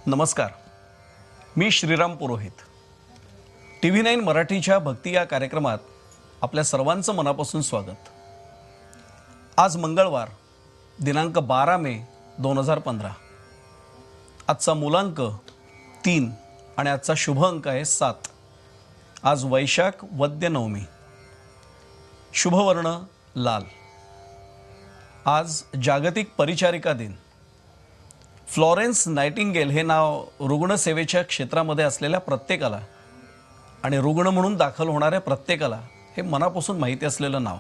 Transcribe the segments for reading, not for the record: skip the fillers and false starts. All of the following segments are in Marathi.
नमस्कार, मी श्रीराम पुरोहित. TV9 मराठीच्या भक्ती या कार्यक्रमात आपल्या सर्वांचं मनापासून स्वागत. आज मंगळवार दिनांक 12 मे 2015. आजचा मूलांक 3 आणि आजचा शुभ अंक आहे 7. आज वैशाख वद्य नवमी. शुभवर्ण लाल. आज जागतिक परिचारिका दिन. फ्लॉरेन्स नाइटिंगेल हे नाव रुग्णसेवेच्या क्षेत्रामध्ये असलेल्या प्रत्येकाला आणि रुग्ण म्हणून दाखल होणाऱ्या प्रत्येकाला हे मनापासून माहिती असलेलं नाव.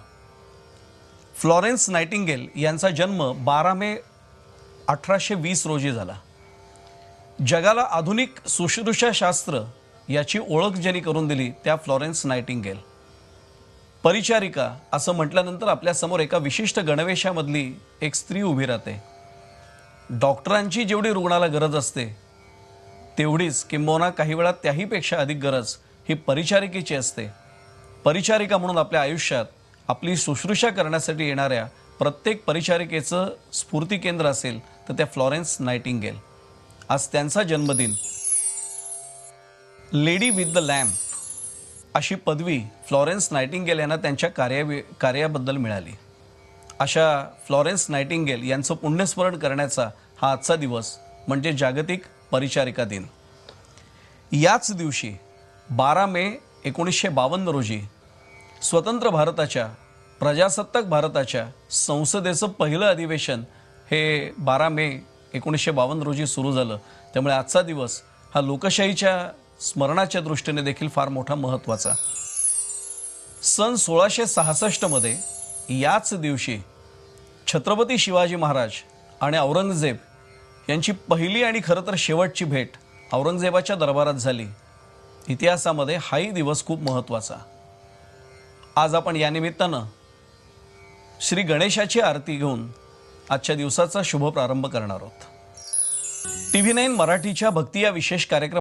फ्लॉरेन्स नाइटिंगेल यांचा जन्म 12 मे 1820 रोजी झाला. जगाला आधुनिक शुश्रूषाशास्त्र याची ओळख ज्यांनी करून दिली त्या फ्लॉरेन्स नाइटिंगेल. परिचारिका असं म्हटल्यानंतर आपल्यासमोर एका विशिष्ट गणवेशामधली एक स्त्री उभी राहते. डॉक्टरांची जेवढी रुग्णाला गरज असते तेवढीच किंबहुना काही वेळा त्याहीपेक्षा अधिक गरज ही परिचारिकेची असते. परिचारिका म्हणून आपल्या आयुष्यात आपली शुश्रूषा करण्यासाठी येणाऱ्या प्रत्येक परिचारिकेचं स्फूर्ती केंद्र असेल तर त्या फ्लॉरेन्स नाइटिंगेल. आज त्यांचा जन्मदिन. लेडी विथ द लॅम्प अशी पदवी फ्लॉरेन्स नाइटिंगेल यांना त्यांच्या कार्याबद्दल मिळाली. अशा फ्लॉरेन्स नाइटिंगेल यांचं पुण्यस्मरण करण्याचा हा आजचा दिवस म्हणजे जागतिक परिचारिका दिन. याच दिवशी 12 मे 1952 रोजी स्वतंत्र भारताच्या प्रजासत्ताक भारताच्या संसदेचं पहिलं अधिवेशन हे 12 मे 1952 रोजी सुरू झालं. त्यामुळे आजचा दिवस हा लोकशाहीच्या स्मरणाच्या दृष्टीने देखील फार मोठा महत्त्वाचा. सन 1666 मध्ये याच दिवशी छत्रपती शिवाजी महाराज आणि औरंगजेब यांची पहिली आणि खरं तर शेवटची भेट औरंगजेबाच्या दरबारात झाली. इतिहासामध्ये हाही दिवस खूप महत्त्वाचा. आज आपण या निमित्तानं श्री गणेशाची आरती घेऊन आजच्या दिवसाचा शुभ प्रारंभ करणार आहोत. TV9 मराठीच्या भक्ती या विशेष कार्यक्रम